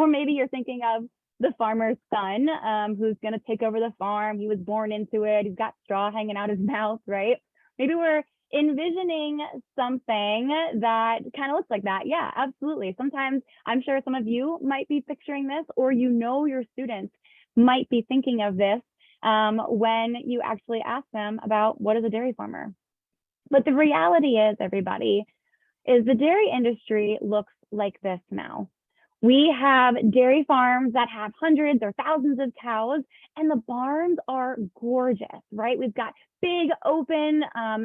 Or maybe you're thinking of the farmer's son, who's going to take over the farm. He was born into it. He's got straw hanging out his mouth, right? Maybe we're envisioning something that kind of looks like that. Yeah, absolutely. Sometimes I'm sure some of you might be picturing this, or your students might be thinking of this when you actually ask them about what is a dairy farmer. But the reality is, everybody, is the dairy industry looks like this now. We have dairy farms that have hundreds or thousands of cows, and the barns are gorgeous, right? We've got big open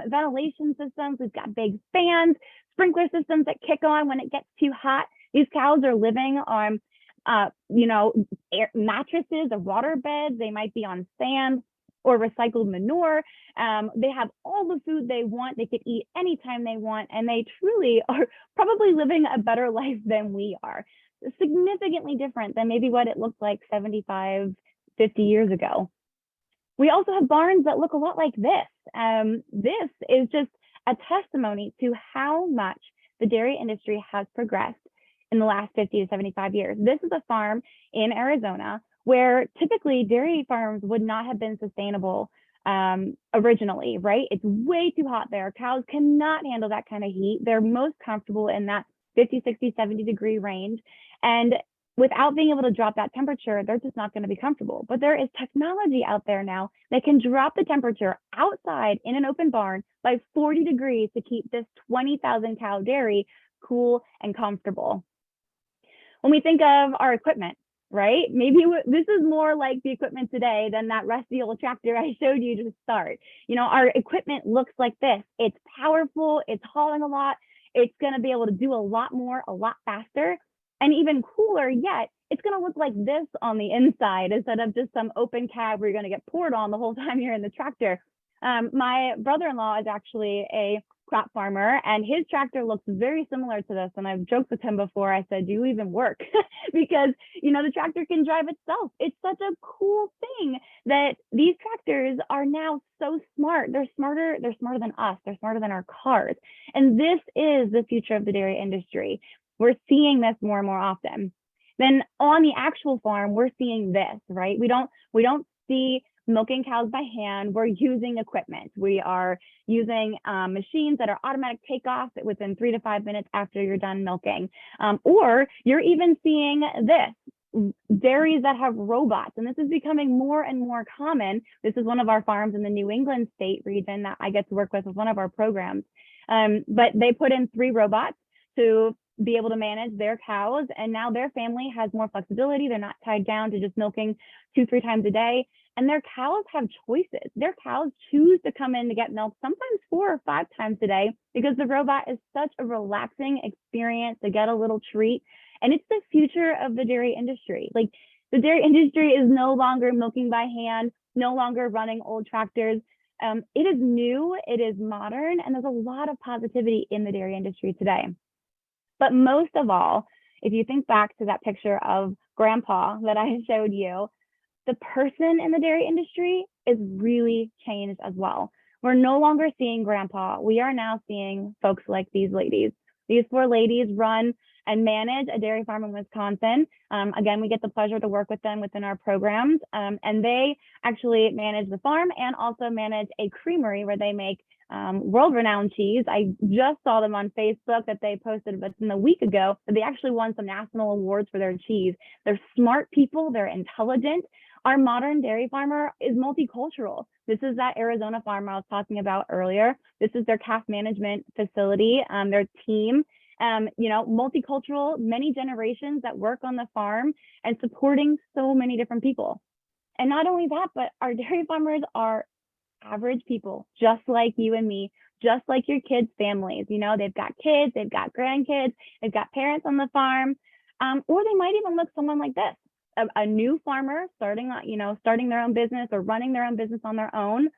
ventilation systems. We've got big fans, sprinkler systems that kick on when it gets too hot. These cows are living on, mattresses or water beds. They might be on sand or recycled manure. They have all the food they want. They could eat anytime they want, and they truly are probably living a better life than we are. Significantly different than maybe what it looked like 75, 50 years ago. We also have barns that look a lot like this. This is just a testimony to how much the dairy industry has progressed in the last 50 to 75 years. This is a farm in Arizona where typically dairy farms would not have been sustainable originally, right? It's way too hot there. Cows cannot handle that kind of heat. They're most comfortable in that 50, 60, 70 degree range. And without being able to drop that temperature, they're just not going to be comfortable. But there is technology out there now that can drop the temperature outside in an open barn by 40 degrees to keep this 20,000 cow dairy cool and comfortable. When we think of our equipment, right? Maybe this is more like the equipment today than that rusty old tractor I showed you to start. Our equipment looks like this. It's powerful, it's hauling a lot, it's going to be able to do a lot more, a lot faster, and even cooler yet, it's going to look like this on the inside instead of just some open cab where you're going to get poured on the whole time you're in the tractor. My brother-in-law is actually a crop farmer, and his tractor looks very similar to this. And I've joked with him before. I said, "Do you even work?" Because the tractor can drive itself. It's such a cool thing that these tractors are now so smart. They're smarter than us. They're smarter than our cars. And this is the future of the dairy industry. We're seeing this more and more often. Then on the actual farm, we're seeing this, right? We don't see milking cows by hand. We're using equipment. We are using machines that are automatic takeoff within 3 to 5 minutes after you're done milking. Or you're even seeing this, dairies that have robots, and this is becoming more and more common. This is one of our farms in the New England state region that I get to work with one of our programs. But they put in 3 robots to be able to manage their cows, and now their family has more flexibility. They're not tied down to just milking 2-3 times a day, and their cows have choices. Their cows choose to come in to get milk sometimes 4 or 5 times a day because the robot is such a relaxing experience to get a little treat. And it's the future of the dairy industry. Like, the dairy industry is no longer milking by hand, no longer running old tractors. It is new, it is modern, and there's a lot of positivity in the dairy industry today. But most of all, if you think back to that picture of Grandpa that I showed you, the person in the dairy industry is really changed as well. We're no longer seeing Grandpa. We are now seeing folks like these ladies. These 4 ladies run and manage a dairy farm in Wisconsin. Again, we get the pleasure to work with them within our programs. And they actually manage the farm and also manage a creamery where they make world-renowned cheese. I just saw them on Facebook that they posted less than a week ago that they actually won some national awards for their cheese. They're smart people. They're intelligent. Our modern dairy farmer is multicultural. This is that Arizona farm I was talking about earlier. This is their calf management facility, their team. Multicultural, many generations that work on the farm and supporting so many different people. And not only that, but our dairy farmers are average people, just like you and me, just like your kids' families. They've got kids, they've got grandkids, they've got parents on the farm, or they might even look someone like this, a new farmer starting their own business or running their own business on their own,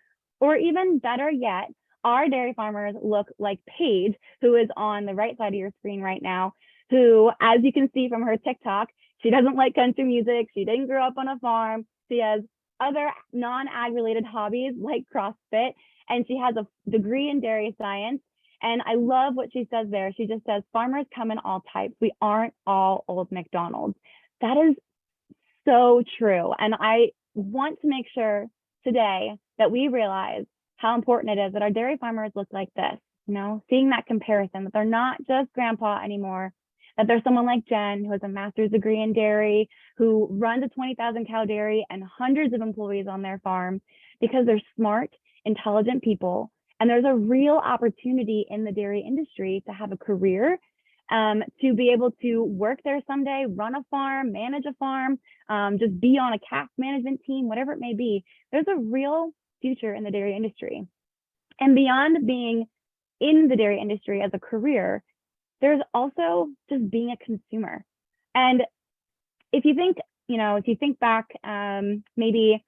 or even better yet, our dairy farmers look like Paige, who is on the right side of your screen right now, who, as you can see from her TikTok, she doesn't like country music. She didn't grow up on a farm. She has other non-ag related hobbies like CrossFit, and she has a degree in dairy science. And I love what she says there. She just says, farmers come in all types. We aren't all old McDonald's. That is so true. And I want to make sure today that we realize how important it is that our dairy farmers look like this, seeing that comparison, that they're not just grandpa anymore, that there's someone like Jen who has a master's degree in dairy, who runs a 20,000 cow dairy and hundreds of employees on their farm because they're smart, intelligent people. And there's a real opportunity in the dairy industry to have a career, to be able to work there someday, run a farm, manage a farm, just be on a calf management team, whatever it may be. There's a real future in the dairy industry. And beyond being in the dairy industry as a career, there's also just being a consumer. And if you think back, maybe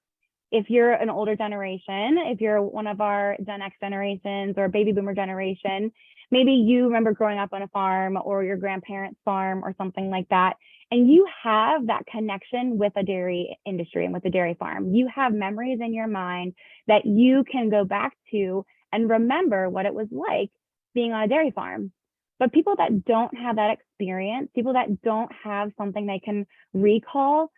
if you're an older generation, if you're one of our Gen X generations or baby boomer generation, maybe you remember growing up on a farm or your grandparents' farm or something like that, and you have that connection with a dairy industry and with a dairy farm. You have memories in your mind that you can go back to and remember what it was like being on a dairy farm. But people that don't have that experience, people that don't have something they can recall,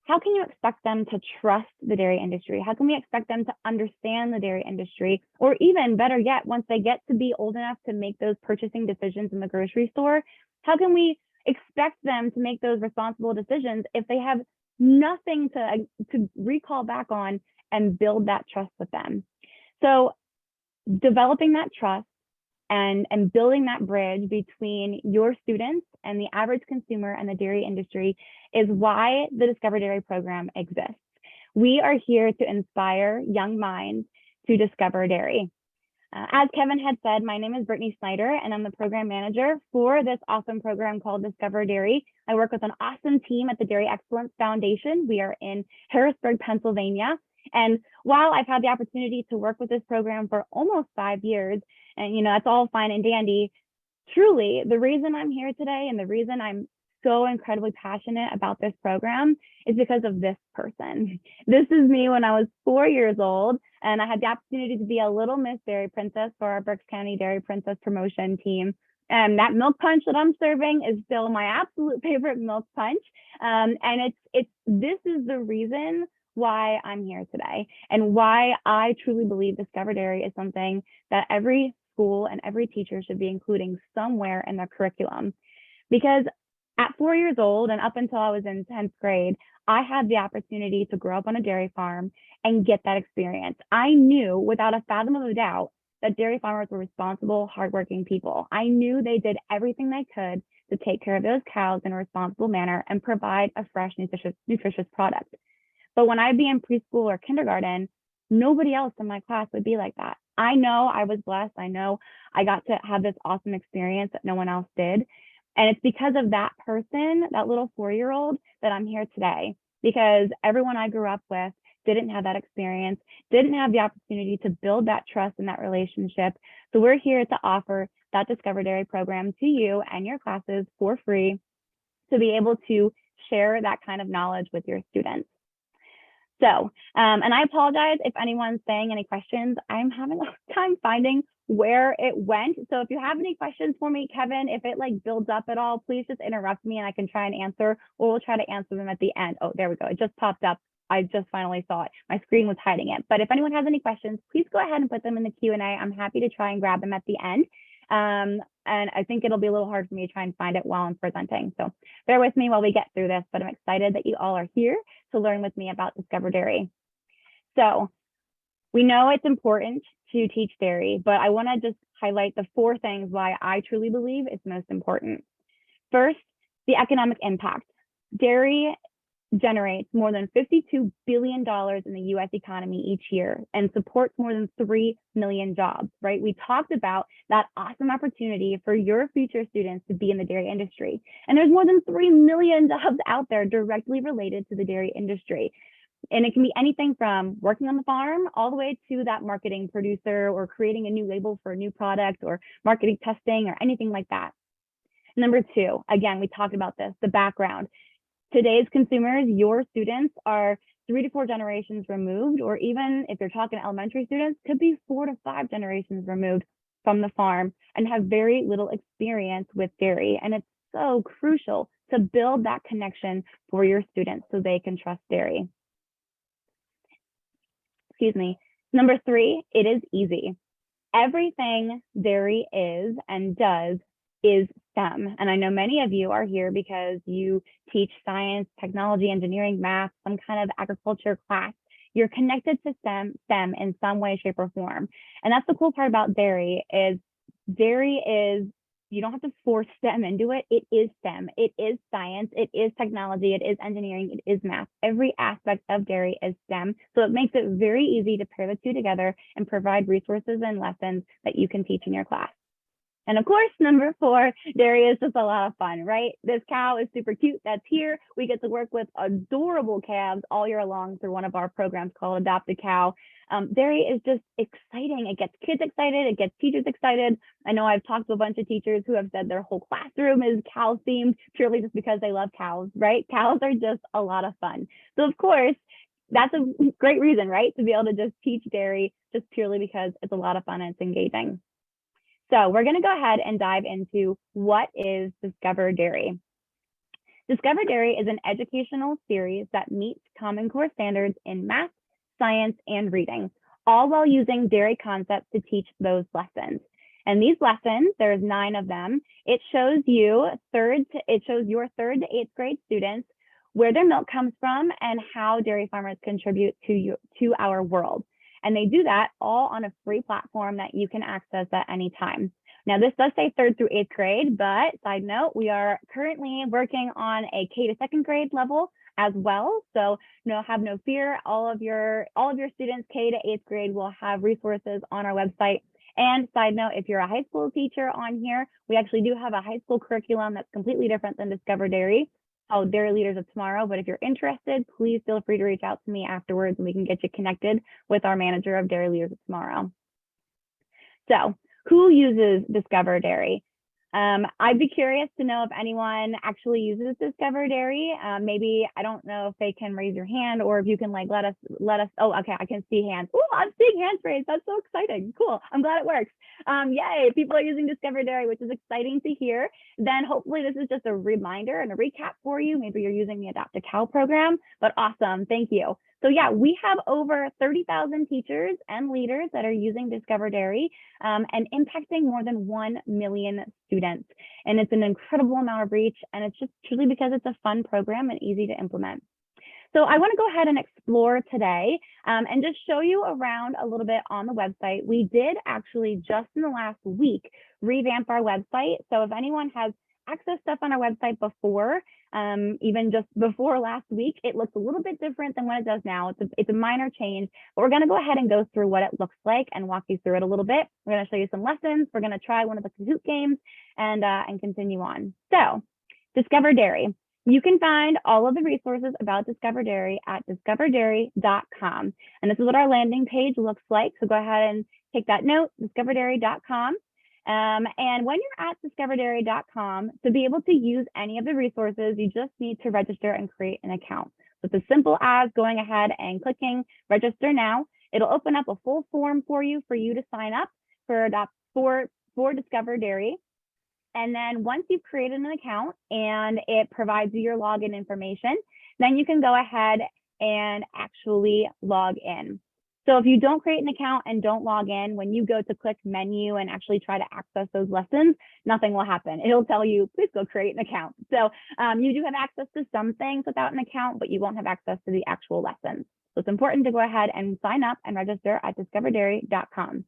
how can you expect them to trust the dairy industry? How can we expect them to understand the dairy industry? Or even better yet, once they get to be old enough to make those purchasing decisions in the grocery store, how can we expect them to make those responsible decisions if they have nothing to recall back on and build that trust with them? So developing that trust and building that bridge between your students and the average consumer and the dairy industry is why the Discover Dairy program exists. We are here to inspire young minds to discover dairy. As Kevin had said, my name is Brittany Snyder, and I'm the program manager for this awesome program called Discover Dairy. I work with an awesome team at the Dairy Excellence Foundation. We are in Harrisburg, Pennsylvania. And while I've had the opportunity to work with this program for almost 5 years, and that's all fine and dandy, truly the reason I'm here today and the reason I'm so incredibly passionate about this program is because of this person. This is me when I was 4 years old, and I had the opportunity to be a little Miss Dairy Princess for our Berks County Dairy Princess promotion team. And that milk punch that I'm serving is still my absolute favorite milk punch. And this is the reason why I'm here today and why I truly believe Discover Dairy is something that every school and every teacher should be including somewhere in their curriculum. Because at 4 years old and up until I was in 10th grade, I had the opportunity to grow up on a dairy farm and get that experience. I knew without a fathom of a doubt that dairy farmers were responsible, hardworking people. I knew they did everything they could to take care of those cows in a responsible manner and provide a fresh, nutritious product. But when I'd be in preschool or kindergarten, nobody else in my class would be like that. I know I was blessed. I know I got to have this awesome experience that no one else did. And it's because of that person, that little 4-year-old, that I'm here today, because everyone I grew up with didn't have that experience, didn't have the opportunity to build that trust and that relationship. So we're here to offer that Discover Dairy program to you and your classes for free to be able to share that kind of knowledge with your students. So, and I apologize if anyone's saying any questions. I'm having a time finding where it went. So if you have any questions for me, Kevin, if it builds up at all, please just interrupt me and I can try and answer, or we'll try to answer them at the end. Oh, there we go. It just popped up. I just finally saw it. My screen was hiding it. But if anyone has any questions, please go ahead and put them in the Q&A. I'm happy to try and grab them at the end. And I think it'll be a little hard for me to try and find it while I'm presenting. So bear with me while we get through this, but I'm excited that you all are here to learn with me about Discover Dairy. So we know it's important to teach dairy, but I want to just highlight the 4 things why I truly believe it's most important. First, the economic impact. Dairy generates more than $52 billion in the US economy each year and supports more than 3 million jobs, right? We talked about that awesome opportunity for your future students to be in the dairy industry. And there's more than 3 million jobs out there directly related to the dairy industry. And it can be anything from working on the farm all the way to that marketing producer or creating a new label for a new product or marketing testing or anything like that. Number 2, again, we talked about this, the background. Today's consumers, your students, are 3 to 4 generations removed, or even if you're talking elementary students, could be 4 to 5 generations removed from the farm and have very little experience with dairy. And it's so crucial to build that connection for your students so they can trust dairy. Excuse me. Number 3, it is easy. Everything dairy is and does is STEM. And I know many of you are here because you teach science, technology, engineering, math, some kind of agriculture class. You're connected to STEM in some way, shape, or form. And that's the cool part about dairy is, you don't have to force STEM into it. It is STEM. It is science. It is technology. It is engineering. It is math. Every aspect of dairy is STEM. So it makes it very easy to pair the two together and provide resources and lessons that you can teach in your class. And of course, number 4, dairy is just a lot of fun, right? This cow is super cute that's here. We get to work with adorable calves all year long through one of our programs called Adopt a Cow. Dairy is just exciting. It gets kids excited. It gets teachers excited. I know I've talked to a bunch of teachers who have said their whole classroom is cow themed purely just because they love cows, right? Cows are just a lot of fun. So of course, that's a great reason, right? To be able to just teach dairy just purely because it's a lot of fun and it's engaging. So we're going to go ahead and dive into what is Discover Dairy. Discover Dairy is an educational series that meets Common Core standards in math, science, and reading, all while using dairy concepts to teach those lessons. And these lessons, there's 9 of them. It shows your 3rd to 8th grade students where their milk comes from and how dairy farmers contribute to our world. And they do that all on a free platform that you can access at any time. Now, this does say 3rd through 8th grade, but side note, we are currently working on a K to 2nd grade level as well. So have no fear. All of your students K to 8th grade will have resources on our website. And side note, if you're a high school teacher on here, we actually do have a high school curriculum that's completely different than Discover Dairy, called Dairy Leaders of Tomorrow. But if you're interested, please feel free to reach out to me afterwards and we can get you connected with our manager of Dairy Leaders of Tomorrow. So who uses Discover Dairy? I'd be curious to know if anyone actually uses Discover Dairy. Maybe, I don't know if they can raise your hand or if you can let us, oh, okay, I can see hands. Oh, I'm seeing hands raised. That's so exciting. Cool. I'm glad it works. Yay, people are using Discover Dairy, which is exciting to hear. Then hopefully this is just a reminder and a recap for you. Maybe you're using the Adopt a Cow program, but awesome. Thank you. So yeah, we have over 30,000 teachers and leaders that are using Discover Dairy and impacting more than 1 million students. And it's an incredible amount of reach, and it's just truly because it's a fun program and easy to implement. So I want to go ahead and explore today and just show you around a little bit on the website. We did actually just in the last week revamp our website. So if anyone has accessed stuff on our website before, even just before last week, it looks a little bit different than what it does now. It's a minor change, but we're going to go ahead and go through what it looks like and walk you through it a little bit. We're going to show you some lessons. We're going to try one of the Kahoot games and continue on. So Discover Dairy. You can find all of the resources about Discover Dairy at discoverdairy.com. And this is what our landing page looks like. So go ahead and take that note, discoverdairy.com. And when you're at discoverdairy.com, to be able to use any of the resources, you just need to register and create an account. So it's as simple as going ahead and clicking register now. It'll open up a full form for you to sign up for Discover Dairy. And then once you've created an account and it provides you your login information, then you can go ahead and actually log in. So if you don't create an account and don't log in, when you go to click menu and actually try to access those lessons, nothing will happen. It'll tell you, please go create an account. So you do have access to some things without an account, but you won't have access to the actual lessons. So it's important to go ahead and sign up and register at discoverdairy.com.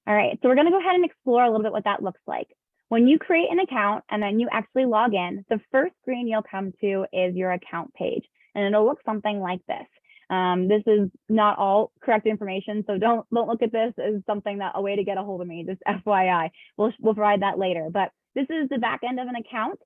All right, so we're going to go ahead and explore a little bit what that looks like. When you create an account and then you actually log in, the first screen you'll come to is your account page, and it'll look something like this. This is not all correct information, so don't look at this as something a way to get a hold of me, just FYI. We'll provide that later, but this is the back end of an account.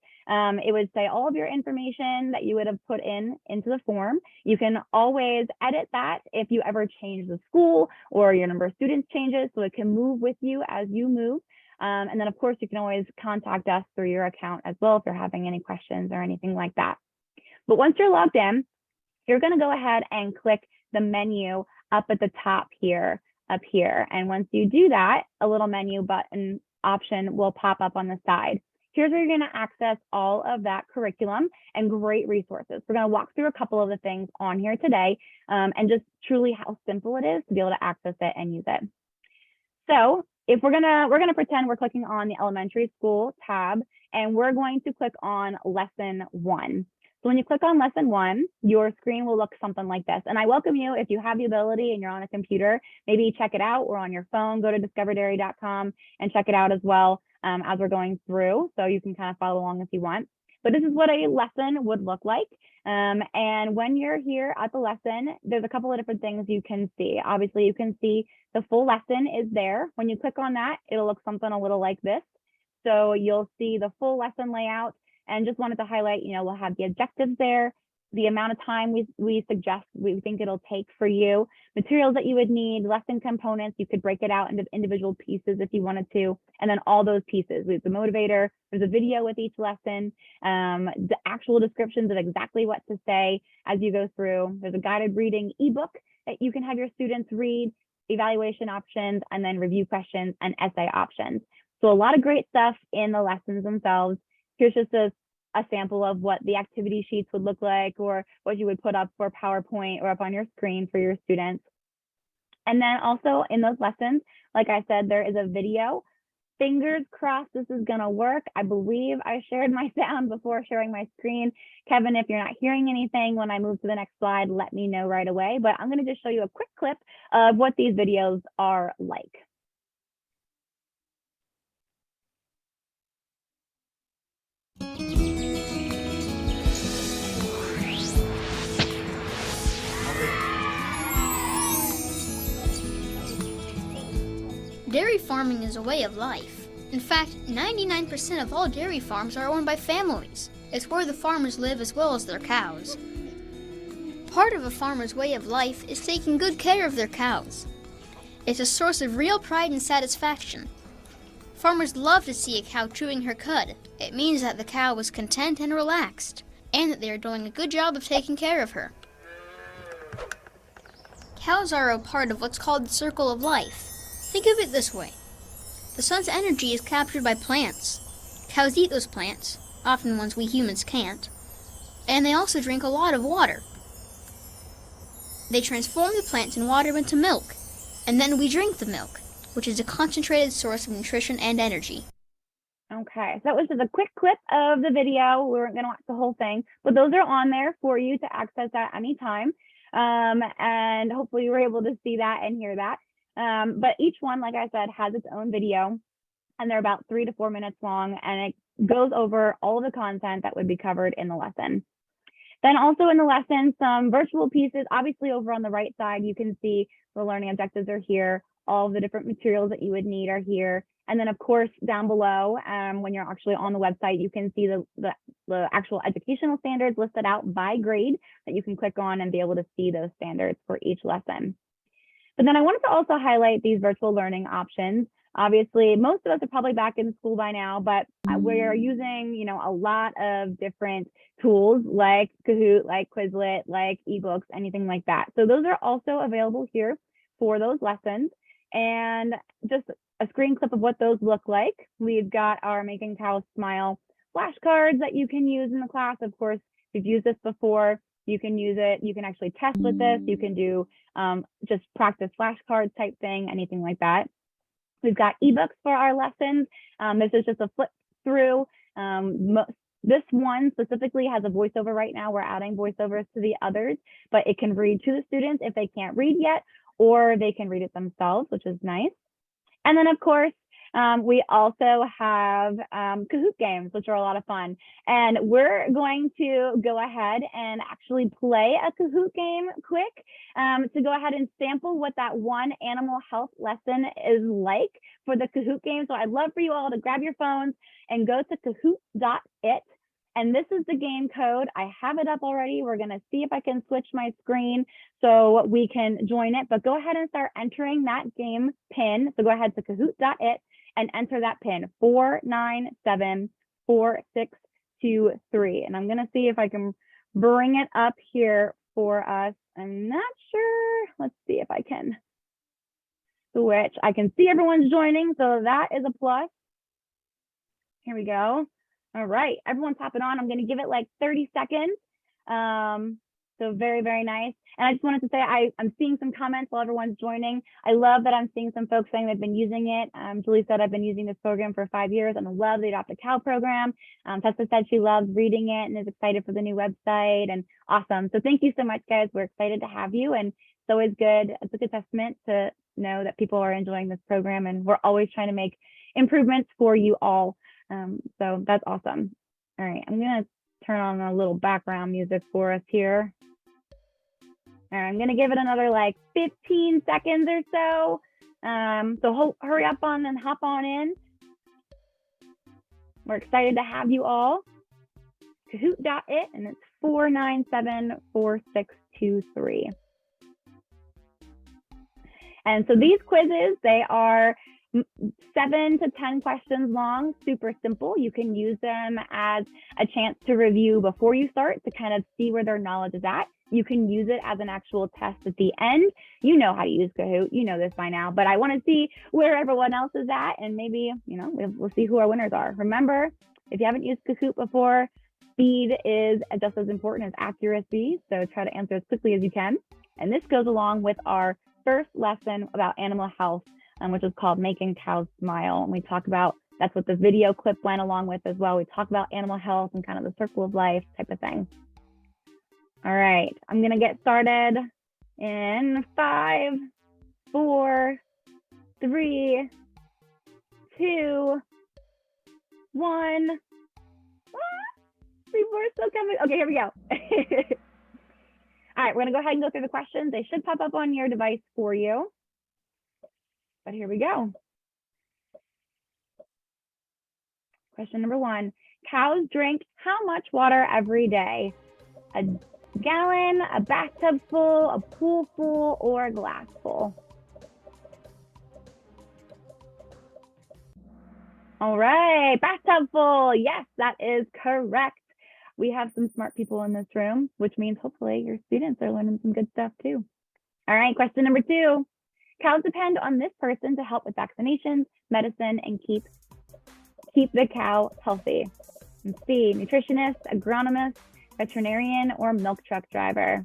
It would say all of your information that you would have put into the form. You can always edit that if you ever change the school or your number of students changes, so it can move with you as you move. And then of course you can always contact us through your account as well if you're having any questions or anything like that. But once you're logged in, you're going to go ahead and click the menu up at the top here, up here. And once you do that, a little menu button option will pop up on the side. Here's where you're going to access all of that curriculum and great resources. We're going to walk through a couple of the things on here today and just truly how simple it is to be able to access it and use it. So if we're gonna pretend we're clicking on the elementary school tab, and we're going to click on lesson 1. So when you click on lesson 1, your screen will look something like this. And I welcome you, if you have the ability and you're on a computer, maybe check it out, or on your phone, go to discoverdairy.com and check it out as well as we're going through. So you can kind of follow along if you want. But this is what a lesson would look like. And when you're here at the lesson, there's a couple of different things you can see. Obviously, you can see the full lesson is there. When you click on that, it'll look something a little like this. So you'll see the full lesson layout, and just wanted to highlight, we'll have the objectives there, the amount of time we think it'll take for you, materials that you would need, lesson components. You could break it out into individual pieces if you wanted to, and then all those pieces. We have the motivator, there's a video with each lesson, the actual descriptions of exactly what to say as you go through. There's a guided reading ebook that you can have your students read, evaluation options, and then review questions and essay options. So a lot of great stuff in the lessons themselves. Here's just a sample of what the activity sheets would look like, or what you would put up for PowerPoint or up on your screen for your students. And then also in those lessons, like I said, there is a video. Fingers crossed this is gonna work. I believe I shared my sound before sharing my screen. Kevin, if you're not hearing anything when I move to the next slide, let me know right away. But I'm gonna just show you a quick clip of what these videos are like. Dairy farming is a way of life. In fact, 99% of all dairy farms are owned by families. It's where the farmers live as well as their cows. Part of a farmer's way of life is taking good care of their cows. It's a source of real pride and satisfaction. Farmers love to see a cow chewing her cud. It means that the cow is content and relaxed, and that they are doing a good job of taking care of her. Cows are a part of what's called the circle of life. Think of it this way. The sun's energy is captured by plants. Cows eat those plants, often ones we humans can't, and they also drink a lot of water. They transform the plants and water into milk, and then we drink the milk, which is a concentrated source of nutrition and energy. Okay, so that was just a quick clip of the video. We weren't going to watch the whole thing, but those are on there for you to access at any time. And hopefully you were able to see that and hear that. But each one, like I said, has its own video, and they're about 3 to 4 minutes long, and it goes over all of the content that would be covered in the lesson. Then also in the lesson, some virtual pieces. Obviously over on the right side, you can see the learning objectives are here. All of the different materials that you would need are here. And then of course, down below, when you're actually on the website, you can see the actual educational standards listed out by grade that you can click on and be able to see those standards for each lesson. But then I wanted to also highlight these virtual learning options. Obviously, most of us are probably back in school by now, but we're using, a lot of different tools like Kahoot, like Quizlet, like ebooks, anything like that. So those are also available here for those lessons. And just a screen clip of what those look like. We've got our Making Cows Smile flashcards that you can use in the class. Of course, we've used this before. You can use it. You can actually test with this. You can do just practice flashcards type thing, anything like that. We've got ebooks for our lessons. This is just a flip through. This one specifically has a voiceover right now. We're adding voiceovers to the others, but it can read to the students if they can't read yet, or they can read it themselves, which is nice. And then of course, we also have Kahoot games, which are a lot of fun. And we're going to go ahead and actually play a Kahoot game quick to go ahead and sample what that one animal health lesson is like for the Kahoot game. So I'd love for you all to grab your phones and go to kahoot.it. And this is the game code. I have it up already. We're going to see if I can switch my screen so we can join it. But go ahead and start entering that game pin. So go ahead to kahoot.it and enter that pin 4974623. And I'm going to see if I can bring it up here for us. I'm not sure. Let's see if I can switch. I can see everyone's joining, so that is a plus. Here we go. All right, everyone's hopping on. I'm going to give it like 30 seconds. So very, very nice. And I just wanted to say I'm seeing some comments while everyone's joining. I love that I'm seeing some folks saying they've been using it. Julie said I've been using this program for 5 years and I love the Adopt a Cow program. Tessa said she loves reading it and is excited for the new website, and awesome. So thank you so much, guys. We're excited to have you, and it's always good. It's a good testament to know that people are enjoying this program, and we're always trying to make improvements for you all. So that's awesome. All right, I'm gonna turn on a little background music for us here. All right, I'm gonna give it another like 15 seconds or so. So hurry up on and hop on in. We're excited to have you all. Kahoot.it, and it's 4974623. And so these quizzes, they are 7 to 10 questions long, super simple. You can use them as a chance to review before you start to kind of see where their knowledge is at. You can use it as an actual test at the end. You know how to use Kahoot, you know this by now, but I want to see where everyone else is at, and maybe, we'll see who our winners are. Remember, if you haven't used Kahoot before, speed is just as important as accuracy, so try to answer as quickly as you can. And this goes along with our first lesson about animal health, which is called Making Cows Smile. And we talk about, that's what the video clip went along with as well. We talk about animal health and kind of the circle of life type of thing. All right, I'm gonna get started in 5, 4, 3, 2, 1. People are still coming. Okay, here we go. All right, we're gonna go ahead and go through the questions. They should pop up on your device for you. But here we go. Question number 1. Cows drink how much water every day? A gallon, a bathtub full, a pool full, or a glass full? All right, bathtub full. Yes, that is correct. We have some smart people in this room, which means hopefully your students are learning some good stuff too. All right, question number 2. Cows depend on this person to help with vaccinations, medicine, and keep the cow healthy. Let's see, nutritionist, agronomist, veterinarian, or milk truck driver?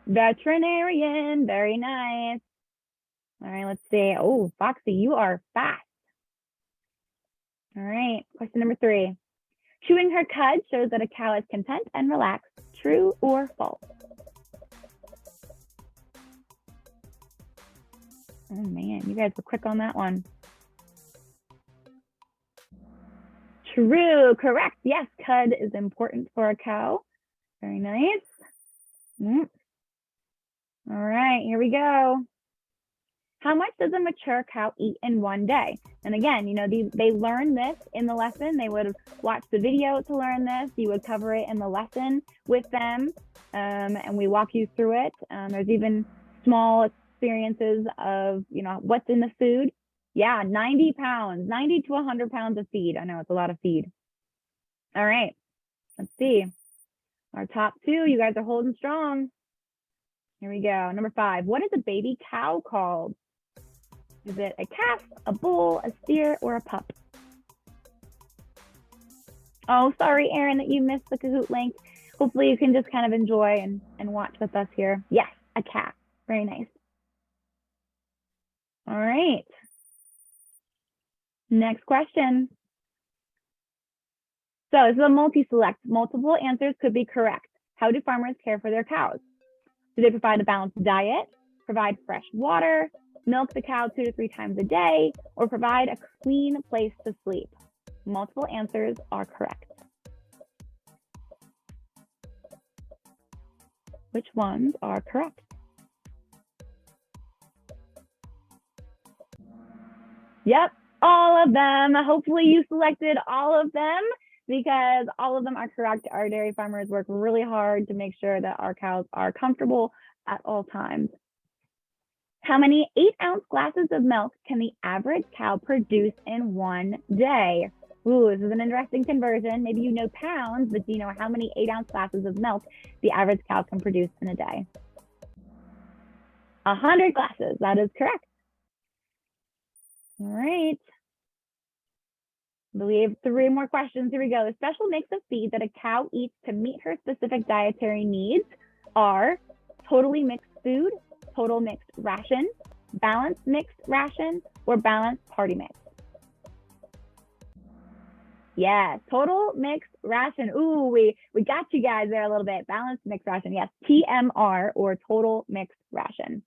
Veterinarian, very nice. All right, let's see. Oh, Foxy, you are fast. All right, question number 3. Chewing her cud shows that a cow is content and relaxed. True or false? Oh man, you guys were quick on that one. True, correct. Yes, cud is important for a cow. Very nice. All right, here we go. How much does a mature cow eat in one day? And again, they learn this in the lesson. They would have watched the video to learn this. You would cover it in the lesson with them, and we walk you through it. There's even small experiences of, what's in the food. Yeah, 90 pounds, 90 to 100 pounds of feed. I know it's a lot of feed. All right, let's see. Our top 2, you guys are holding strong. Here we go. Number 5, what is a baby cow called? Is it a calf, a bull, a steer, or a pup? Oh, sorry, Erin, that you missed the Kahoot link. Hopefully you can just kind of enjoy and watch with us here. Yes, a calf. Very nice. All right. Next question. So this is a multi-select. Multiple answers could be correct. How do farmers care for their cows? Do they provide a balanced diet, provide fresh water, milk the cow 2 to 3 times a day, or provide a clean place to sleep? Multiple answers are correct. Which ones are correct? Yep, all of them. Hopefully you selected all of them, because all of them are correct. Our dairy farmers work really hard to make sure that our cows are comfortable at all times. How many 8-ounce glasses of milk can the average cow produce in one day? Ooh, this is an interesting conversion. Maybe you know pounds, but do you know how many 8-ounce glasses of milk the average cow can produce in a day? 100 glasses, that is correct. All right. I believe 3 more questions. Here we go. The special mix of feed that a cow eats to meet her specific dietary needs are totally mixed food, total mixed ration, balanced mixed ration, or balanced party mix. Yes, total mixed ration. Ooh, we got you guys there a little bit. Balanced mixed ration. Yes, TMR, or total mixed ration.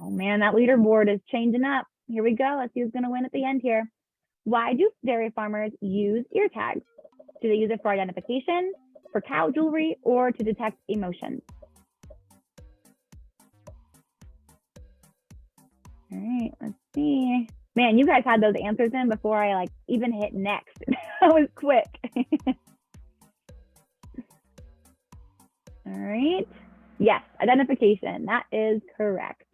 Oh man, that leaderboard is changing up. Here we go. Let's see who's going to win at the end here. Why do dairy farmers use ear tags? Do they use it for identification, for cow jewelry, or to detect emotions? All right, let's see. Man, you guys had those answers in before I like even hit next. That was quick. All right. Yes, identification. That is correct.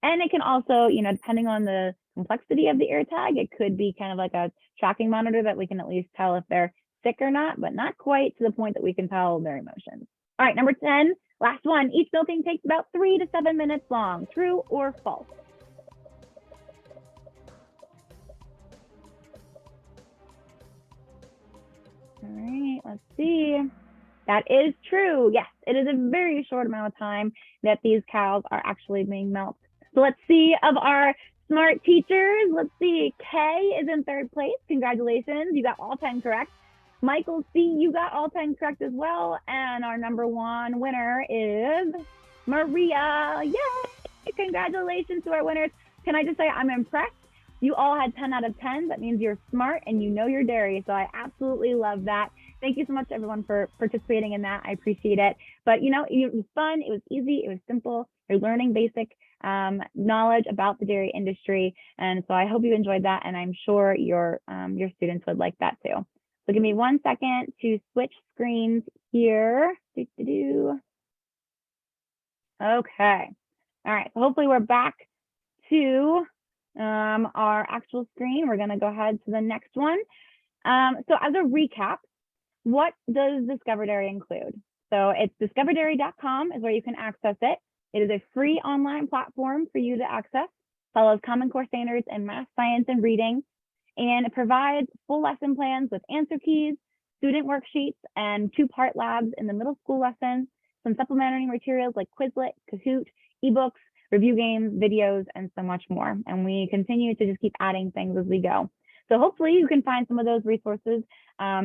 And it can also, you know, depending on the complexity of the ear tag, it could be kind of like a tracking monitor that we can at least tell if they're sick or not, but not quite to the point that we can tell their emotions. All right, number 10, last one. Each milking takes about 3 to 7 minutes long. True or false? All right, let's see. That is true. Yes, it is a very short amount of time that these cows are actually being milked. So let's see of our smart teachers. Let's see. Kay is in 3rd place. Congratulations. You got all 10 correct. Michael C., you got all 10 correct as well. And our number 1 winner is Maria. Yay! Congratulations to our winners. Can I just say I'm impressed? You all had 10 out of 10. That means you're smart and you know your dairy. So I absolutely love that. Thank you so much, everyone, for participating in that. I appreciate it. But, you know, it was fun. It was easy. It was simple. You're learning basic knowledge about the dairy industry. And so I hope you enjoyed that. And I'm sure your students would like that too. So give me 1 second to switch screens here. Okay. All right. So hopefully we're back to our actual screen. We're going to go ahead to the next one. So as a recap, what does Discover Dairy include? So it's discoverdairy.com is where you can access it. It is a free online platform for you to access, follows Common Core standards in math, science, and reading, and it provides full lesson plans with answer keys, student worksheets, and 2-part labs in the middle school lessons, some supplementary materials like Quizlet, Kahoot, ebooks, review games, videos, and so much more. And we continue to just keep adding things as we go. So hopefully you can find some of those resources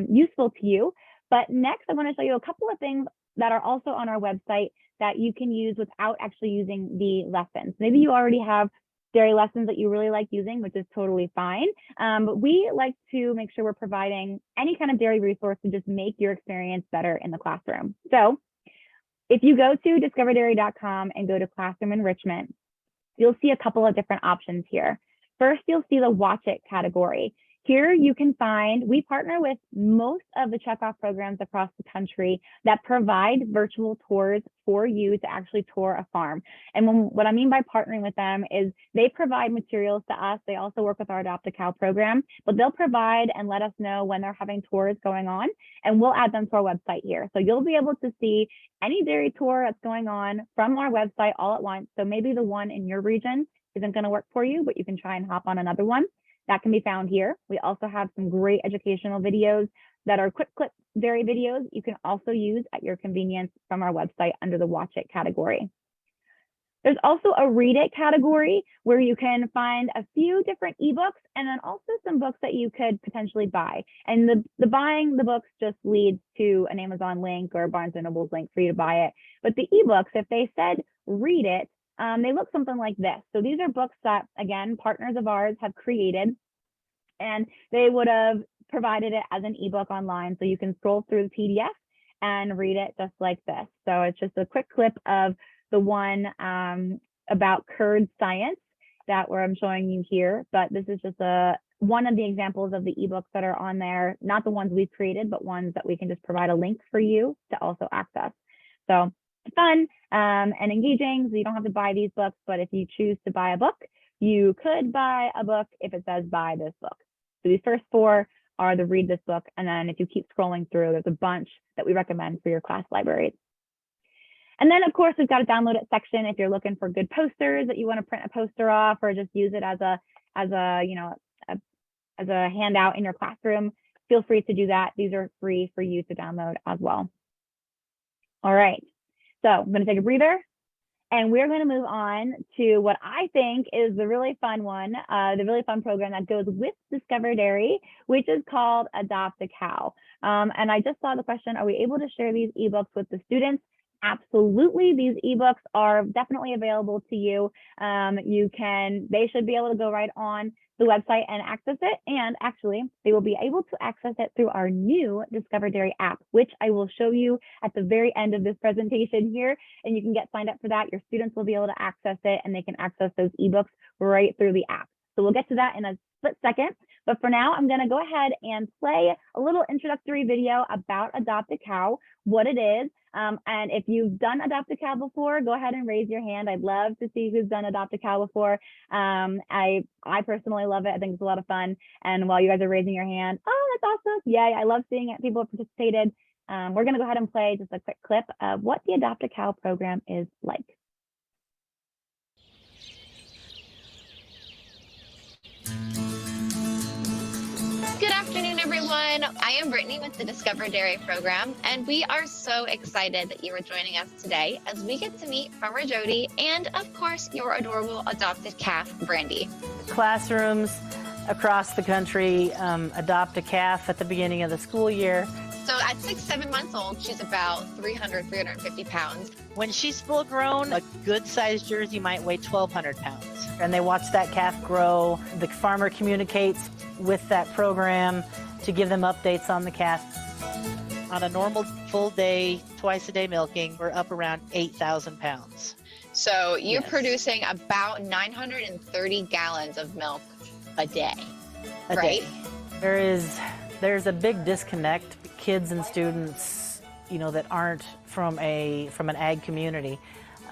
useful to you. But next, I want to show you a couple of things that are also on our website that you can use without actually using the lessons. Maybe you already have dairy lessons that you really like using, which is totally fine. But we like to make sure we're providing any kind of dairy resource to just make your experience better in the classroom. So if you go to discoverdairy.com and go to Classroom Enrichment, you'll see a couple of different options here. First, you'll see the Watch It category. Here you can find, we partner with most of the checkoff programs across the country that provide virtual tours for you to actually tour a farm. And what I mean by partnering with them is they provide materials to us. They also work with our Adopt a Cow program, but they'll provide and let us know when they're having tours going on, and we'll add them to our website here. So you'll be able to see any dairy tour that's going on from our website all at once. So maybe the one in your region isn't going to work for you, but you can try and hop on another one. That can be found here. We also have some great educational videos that are quick clip dairy videos you can also use at your convenience from our website under the Watch It category. There's also a Read It category where you can find a few different ebooks and then also some books that you could potentially buy. And the buying the books just leads to an Amazon link or Barnes & Noble's link for you to buy it. But the ebooks, if they said read it, they look something like this. So these are books that, again, partners of ours have created, and they would have provided it as an ebook online. So you can scroll through the PDF and read it just like this. So it's just a quick clip of the one about curd science that I'm showing you here. But this is just one of the examples of the ebooks that are on there, not the ones we've created, but ones that we can just provide a link for you to also access. So fun and engaging, so you don't have to buy these books, but if you choose to buy a book, you could buy a book if it says buy this book. So these first 4 are the read this book, and then if you keep scrolling through, there's a bunch that we recommend for your class libraries. And then of course we've got a download it section if you're looking for good posters that you want to print a poster off or just use it as a as a handout in your classroom, feel free to do that. These are free for you to download as well. All right, so I'm going to take a breather. And we're going to move on to what I think is the really fun one, the really fun program that goes with Discover Dairy, which is called Adopt a Cow. And I just saw the question, are we able to share these ebooks with the students? Absolutely, these ebooks are definitely available to you. They should be able to go right on the website and access it. And actually, they will be able to access it through our new Discover Dairy app, which I will show you at the very end of this presentation here. And you can get signed up for that. Your students will be able to access it, and they can access those ebooks right through the app. So we'll get to that in a split second. But for now, I'm going to go ahead and play a little introductory video about Adopt a Cow, what it is. And if you've done Adopt a Cow before, go ahead and raise your hand. I'd love to see who's done Adopt a Cow before. I personally love it. I think it's a lot of fun. And while you guys are raising your hand, oh, that's awesome. Yay, I love seeing it. People have participated. We're going to go ahead and play just a quick clip of what the Adopt a Cow program is like. Good afternoon, everyone. I am Brittany with the Discover Dairy program, and we are so excited that you are joining us today as we get to meet Farmer Jody and, of course, your adorable adopted calf, Brandy. Classrooms across the country adopt a calf at the beginning of the school year. So at 6-7 months old, she's about 350 pounds. When she's full grown, a good-sized Jersey might weigh 1,200 pounds. And they watch that calf grow. The farmer communicates with that program to give them updates on the calf. On a normal full day, twice a day milking, we're up around 8,000 pounds. So you're Yes. producing about 930 gallons of milk a day, A right? day. There's a big disconnect. Kids and students, that aren't from an ag community,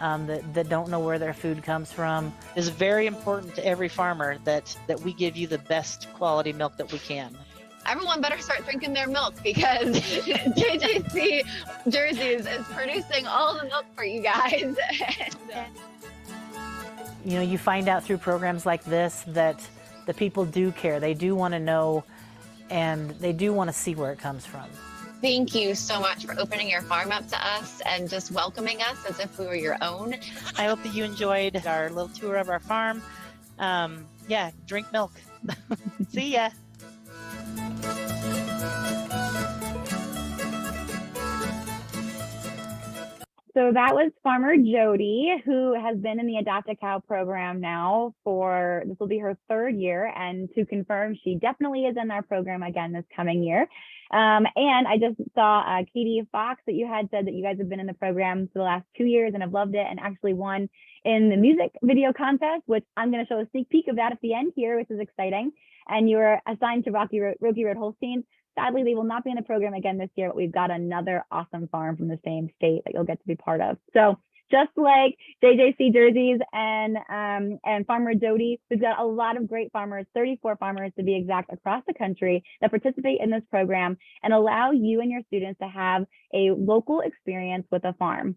that don't know where their food comes from. It's very important to every farmer that we give you the best quality milk that we can. Everyone better start drinking their milk because JJC Jerseys is producing all the milk for you guys. You find out through programs like this that the people do care. They do want to know, and they do want to see where it comes from. Thank you so much for opening your farm up to us and just welcoming us as if we were your own. I hope that you enjoyed our little tour of our farm. Drink milk. See ya. So that was Farmer Jody, who has been in the Adopt a Cow program now this will be her 3rd year. And to confirm, she definitely is in our program again this coming year. And I just saw Katie Fox that you had said that you guys have been in the program for the last 2 years and have loved it, and actually won in the music video contest, which I'm going to show a sneak peek of that at the end here, which is exciting. And you were assigned to Rocky Road Holstein. Sadly, they will not be in the program again this year, but we've got another awesome farm from the same state that you'll get to be part of. So just like JJC Jerseys and Farmer Jody, we've got a lot of great farmers, 34 farmers to be exact, across the country that participate in this program and allow you and your students to have a local experience with a farm.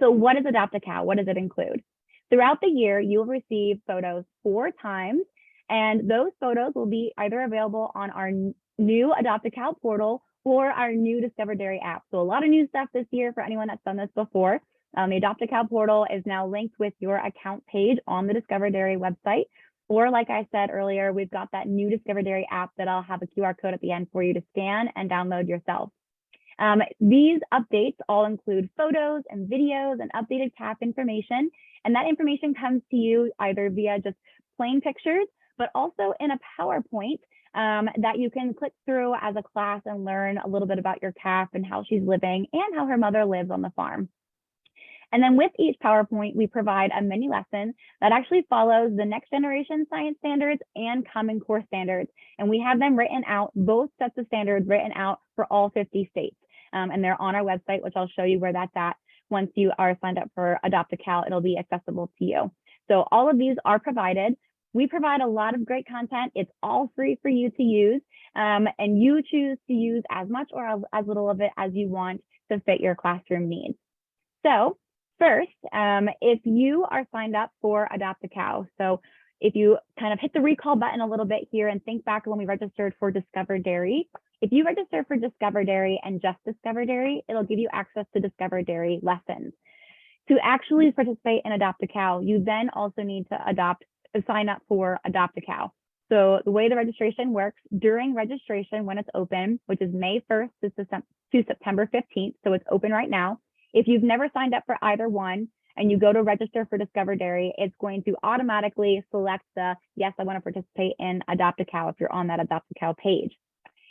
So what is Adopt a Cow? What does it include? Throughout the year, you will receive photos 4 times, and those photos will be either available on our new Adopt a Cow portal or our new Discover Dairy app. So a lot of new stuff this year for anyone that's done this before. The Adopt a Cow portal is now linked with your account page on the Discover Dairy website. Or like I said earlier, we've got that new Discover Dairy app that I'll have a QR code at the end for you to scan and download yourself. These updates all include photos and videos and updated calf information. And that information comes to you either via just plain pictures, but also in a PowerPoint that you can click through as a class and learn a little bit about your calf and how she's living and how her mother lives on the farm. And then with each PowerPoint, we provide a mini lesson that actually follows the next generation science standards and Common Core standards. And we have them written out, both sets of standards written out for all 50 states. And they're on our website, which I'll show you where that's at. Once you are signed up for Adopt a Cow, it'll be accessible to you. So all of these are provided. We provide a lot of great content. It's all free for you to use. And you choose to use as much or as little of it as you want to fit your classroom needs. So first, if you are signed up for Adopt a Cow, so If you kind of hit the recall button a little bit here and think back when we registered for Discover Dairy, if you register for Discover Dairy and just Discover Dairy, it'll give you access to Discover Dairy lessons. To actually participate in Adopt a Cow, you then also need to sign up for Adopt a Cow. So the way the registration works, during registration when it's open, which is May 1st to September 15th, so it's open right now. If you've never signed up for either one and you go to register for Discover Dairy, it's going to automatically select the, yes, I want to participate in Adopt a Cow if you're on that Adopt a Cow page.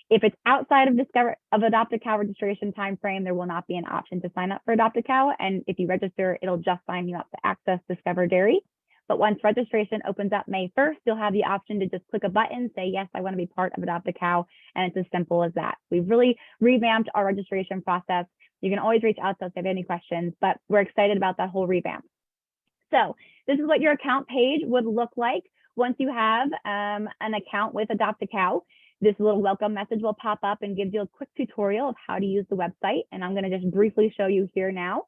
If it's outside of Adopt a Cow registration timeframe, there will not be an option to sign up for Adopt a Cow. And if you register, it'll just sign you up to access Discover Dairy. But once registration opens up May 1st, you'll have the option to just click a button, say, yes, I want to be part of Adopt a Cow. And it's as simple as that. We've really revamped our registration process. You can always reach out to us if you have any questions, but we're excited about that whole revamp. So this is what your account page would look like once you have an account with Adopt a Cow. This little welcome message will pop up and gives you a quick tutorial of how to use the website. And I'm going to just briefly show you here now.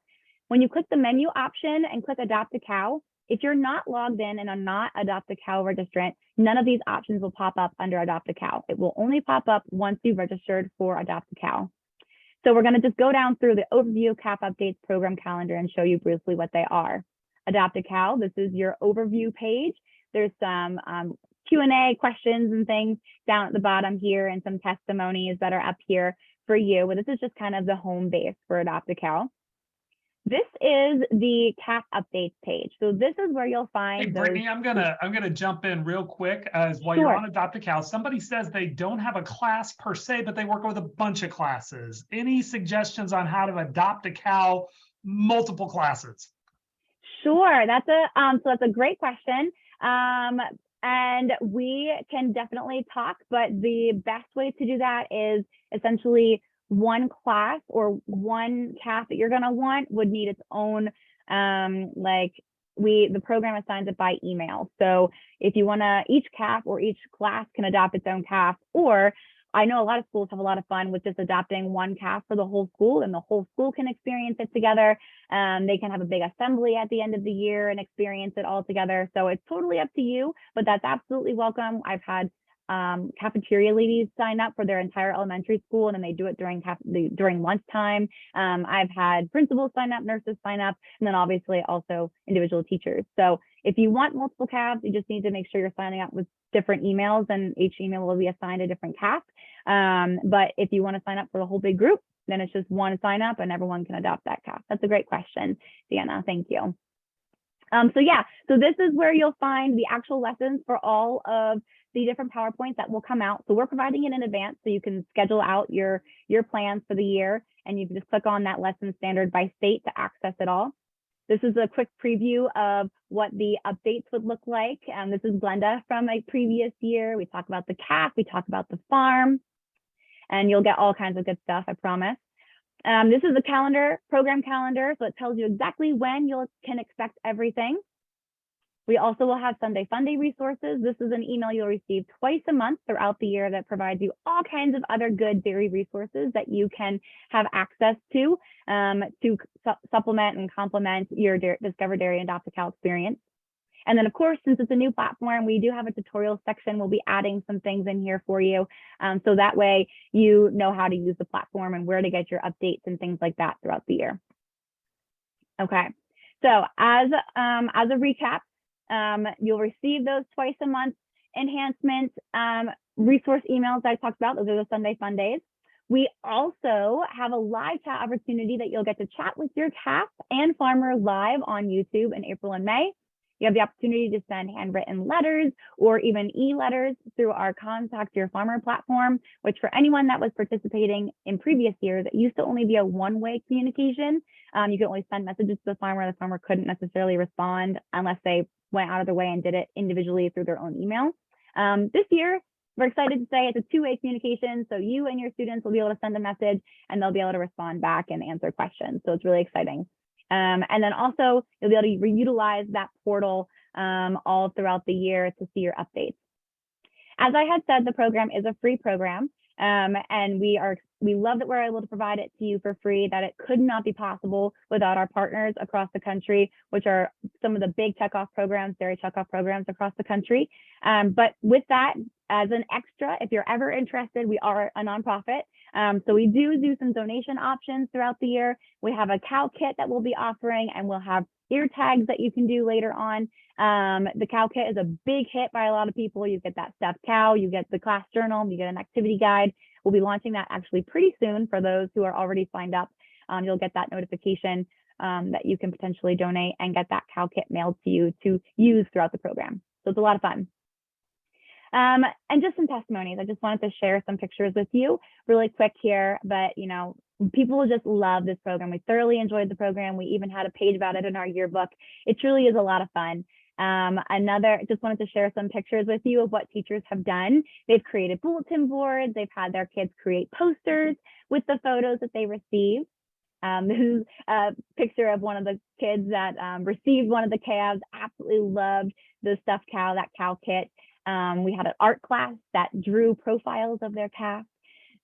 When you click the menu option and click Adopt a Cow, if you're not logged in and are not Adopt a Cow registrant, none of these options will pop up under Adopt a Cow. It will only pop up once you've registered for Adopt a Cow. So we're going to just go down through the overview, CAP updates, program calendar, and show you briefly what they are. Adopt a Cow, this is your overview page. There's some Q&A questions and things down at the bottom here and some testimonies that are up here for you. But this is just kind of the home base for Adopt a Cow. This is the CAP updates page. So this is where you'll find. Hey, Brittany, I'm gonna jump in real quick as while you're on Adopt a Cow. Somebody says they don't have a class per se, but they work with a bunch of classes. Any suggestions on how to adopt a cow, multiple classes? Sure, that's a great question. And we can definitely talk, but the best way to do that is essentially one class or one CAP that you're going to want would need its own, the program assigns it by email. So if you want to, each CAP or each class can adopt its own CAP, or I know a lot of schools have a lot of fun with just adopting one CAP for the whole school, and the whole school can experience it together. They can have a big assembly at the end of the year and experience it all together. So it's totally up to you, but that's absolutely welcome. I've had cafeteria ladies sign up for their entire elementary school, and then they do it during lunchtime. I've had principals sign up, nurses sign up, and then obviously also individual teachers. So if you want multiple CAPs, you just need to make sure you're signing up with different emails, and each email will be assigned a different CAP. But if you want to sign up for the whole big group, then it's just one sign up and everyone can adopt that CAP. That's a great question, Deanna. Thank you. So this is where you'll find the actual lessons for all of the different PowerPoints that will come out. So we're providing it in advance so you can schedule out your plans for the year, and you can just click on that lesson standard by state to access it all. This is a quick preview of what the updates would look like. This is Glenda from a previous year. We talk about the CAP, we talk about the farm, and you'll get all kinds of good stuff, I promise. This is the calendar, program calendar, so it tells you exactly when you can expect everything. We also will have Sunday Funday resources. This is an email you'll receive twice a month throughout the year that provides you all kinds of other good dairy resources that you can have access to supplement and complement your Discover Dairy and Adopt a Cow experience. And then, of course, since it's a new platform, we do have a tutorial section. We'll be adding some things in here for you. So that way you know how to use the platform and where to get your updates and things like that throughout the year. Okay, so as a recap, you'll receive those twice a month enhancement resource emails that I talked about. Those are the Sunday Fun Days. We also have a live chat opportunity that you'll get to chat with your CAP and farmer live on YouTube in April and May. You have the opportunity to send handwritten letters or even e-letters through our Contact Your Farmer platform, which for anyone that was participating in previous years, it used to only be a one-way communication. You could only send messages to the farmer couldn't necessarily respond unless they went out of their way and did it individually through their own email. This year, we're excited to say it's a two-way communication. So you and your students will be able to send a message and they'll be able to respond back and answer questions. So it's really exciting. And then also you'll be able to reutilize that portal all throughout the year to see your updates. As I had said, the program is a free program. And we love that we're able to provide it to you for free, that it could not be possible without our partners across the country, which are some of the big checkoff programs, dairy checkoff programs across the country. But with that, as an extra, if you're ever interested, we are a nonprofit. So we do some donation options throughout the year. We have a cow kit that we'll be offering, and we'll have ear tags that you can do later on. The cow kit is a big hit by a lot of people. You get that stuffed cow, you get the class journal, you get an activity guide. We'll be launching that actually pretty soon for those who are already signed up. You'll get that notification that you can potentially donate and get that cow kit mailed to you to use throughout the program. So it's a lot of fun. And just some testimonies. I just wanted to share some pictures with you really quick here, but you know, people just love this program. We thoroughly enjoyed the program. We even had a page about it in our yearbook. It truly is a lot of fun. Just wanted to share some pictures with you of what teachers have done. They've created bulletin boards. They've had their kids create posters with the photos that they received. This is a picture of one of the kids that received one of the calves, absolutely loved the stuffed cow, that cow kit. We had an art class that drew profiles of their calf.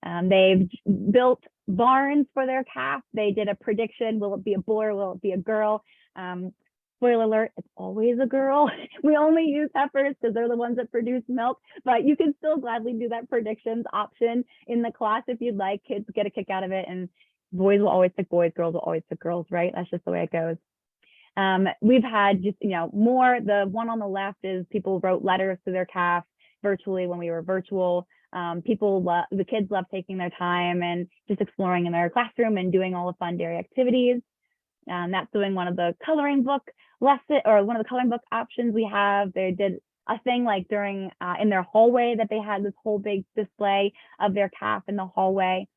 They've built barns for their calf. They did a prediction. Will it be a boy or will it be a girl? Spoiler alert, it's always a girl. We only use heifers because they're the ones that produce milk, but you can still gladly do that predictions option in the class if you'd like. Kids get a kick out of it, and boys will always pick boys, girls will always pick girls, right? That's just the way it goes. We've had just, more. The one on the left is people wrote letters to their calf virtually when we were virtual. The kids love taking their time and just exploring in their classroom and doing all the fun dairy activities. That's doing one of the coloring book lesson, or one of the coloring book options we have. They did a thing like during in their hallway that they had this whole big display of their calf in the hallway.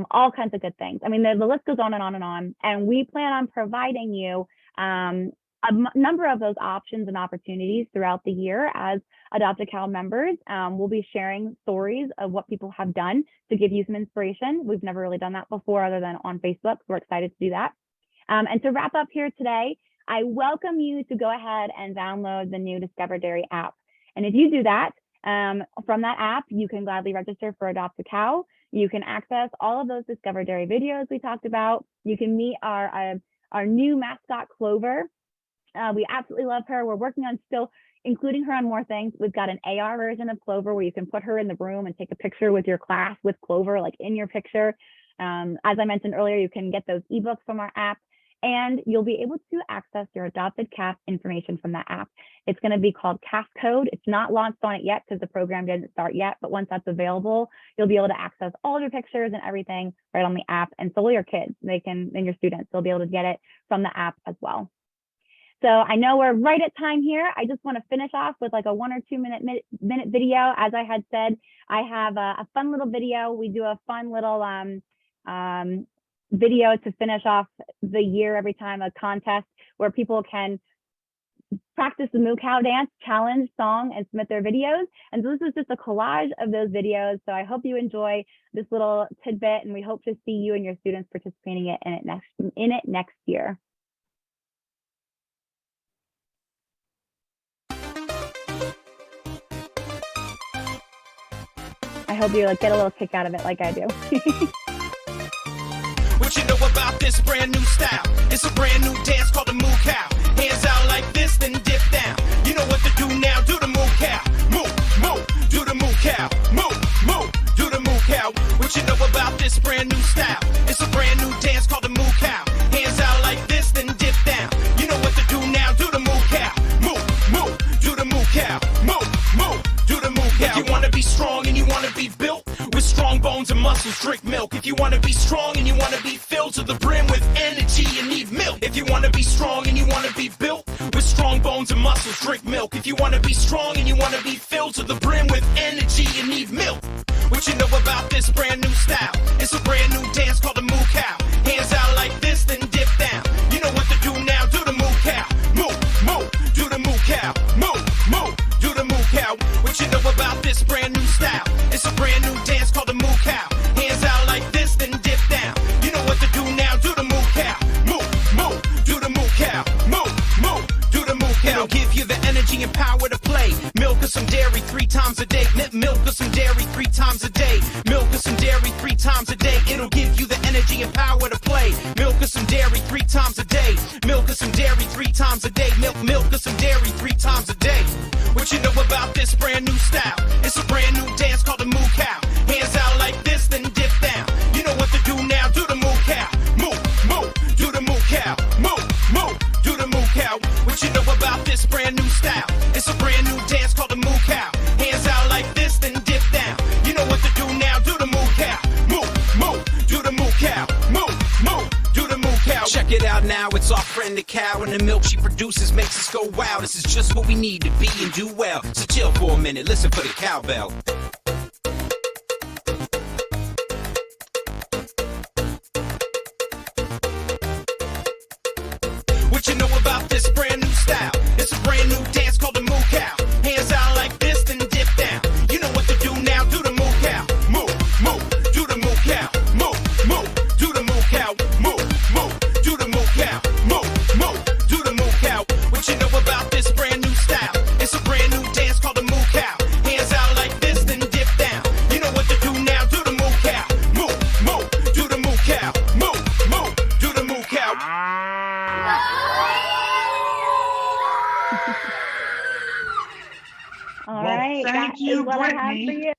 All kinds of good things. I mean, the list goes on and on and on. And we plan on providing you a number of those options and opportunities throughout the year as Adopt a Cow members. We'll be sharing stories of what people have done to give you some inspiration. We've never really done that before other than on Facebook. So we're excited to do that. And to wrap up here today, I welcome you to go ahead and download the new Discover Dairy app. And if you do that, from that app, you can gladly register for Adopt a Cow. You can access all of those Discover Dairy videos we talked about. You can meet our new mascot, Clover. We absolutely love her. We're working on still including her on more things. We've got an AR version of Clover where you can put her in the room and take a picture with your class with Clover, like in your picture. As I mentioned earlier, you can get those ebooks from our app, and you'll be able to access your adopted calf information from that app. It's going to be called Calf Code. It's not launched on it yet because the program didn't start yet, but once that's available, you'll be able to access all your pictures and everything right on the app, and so will your kids. And your students, they'll be able to get it from the app as well. So I know we're right at time here. I just want to finish off with like a 1 or 2 minute video. As I had said, I have a fun little video. We do a fun little video to finish off the year every time, a contest where people can practice the Moo Cow Dance Challenge song and submit their videos. And so this is just a collage of those videos. So I hope you enjoy this little tidbit, and we hope to see you and your students participating in it next year. I hope you get a little kick out of it like I do. What you know about this brand new style? It's a brand new dance called the Moo Cow. Hands out like this, then dip down. You know what to do now, do the Moo Cow. Moo, moo, do the Moo Cow. Moo, moo, do the Moo Cow. What you know about this brand new style? It's a brand new dance called the Moo Cow. Hands out like this, then dip down. You know what to do now, do the Moo Cow. Moo, moo, do the Moo Cow. Moo, moo, do the Moo Cow. If you wanna be strong and you wanna be built with strong bones and muscles, drink milk. If you wanna be strong and you wanna be filled to the brim with energy, you need milk. If you wanna be strong and you wanna be built with strong bones and muscles, drink milk. If you wanna be strong and you wanna be filled to the brim with energy, you need milk. What you know about this brand new style? It's a brand new dance called the Moo Cow. Hands out like this, then dip down. You know what to do now, do the Moo Cow. Moo, moo, do the Moo Cow. Moo, moo, do the Moo Cow. What you know about this brand new style? It's a brand new dance called the Moo Cow. Hands out like this, then dip down. You know what to do now, do the Moo Cow. Moo, moo, do the Moo Cow. Moo, moo, do the Moo Cow. It'll give you the energy and power to play. Milk or some dairy 3 times a day. Milk or some dairy 3 times a day. Milk or of some dairy 3 times a day. It'll give you the energy and power to play. Milk of some dairy 3 times a day. Milk of some dairy 3 times a day. Milk of some dairy 3 times a day. What you know about this brand new style? It's a brand new dance called the moo cow. Hands out like this, then dip down. You know what to do now, do the moo cow. Moo, moo, do the moo cow. Moo, moo, do the moo cow. What you know about this brand new style? It's a brand new dance called the moo cow. Hands out like this, then dip down. You know what to do now, do the moo cow. Moo, moo, do the moo cow. Moo, moo, do the moo cow. Check it out now, it's our friend the cow, and the milk she produces makes us go wow. This is just what we need to be and do well. So chill for a minute, listen for the cowbell. What you know about this brand new style? It's a brand new dance called the moo cow. Hands out like this, then dip down. You know what to do now, do the moo cow. Moo, moo, do the moo cow. Moo, moo, do the moo cow. Moo, moo, do the moo cow. Moo, moo, do the moo cow. What you know about this brand new style? It's a brand new dance called the moo cow. Hands out like this, then dip down. You know what to do now, do the moo cow. Moo, moo, do the moo cow. Moo, moo, do the moo cow. All Well, right, thank that you, is what I have for Brittany. you.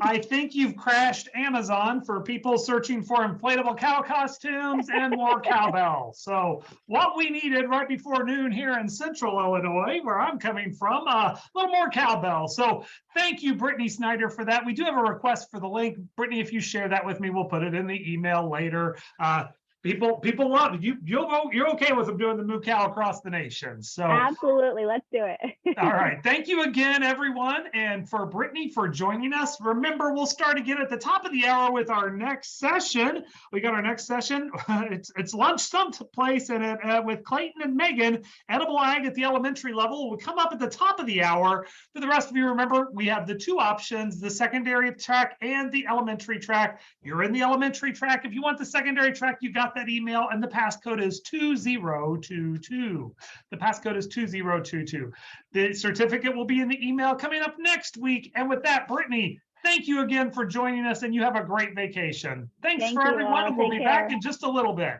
I think you've crashed Amazon for people searching for inflatable cow costumes and more cowbell. So what we needed right before noon here in Central Illinois, where I'm coming from, a little more cowbell. So thank you, Brittany Snyder, for that. We do have a request for the link. Brittany, if you share that with me, we'll put it in the email later. People love it. You're okay with them doing the moo cow across the nation. So Absolutely, let's do it. all right. Thank you again, everyone. And for Brittany for joining us. Remember, we'll start again at the top of the hour with our next session. We got our next session. It's lunch someplace, and with Clayton and Megan, Edible Ag at the elementary level will come up at the top of the hour. For the rest of you, remember, we have the 2 options, the secondary track and the elementary track. You're in the elementary track. If you want the secondary track, you got that email, and the passcode is 2022. The passcode is 2022. The certificate will be in the email coming up next week. And with that, Brittany, thank you again for joining us, and you have a great vacation. Thanks Thank for you everyone, all. and we'll Take be back care. in just a little bit.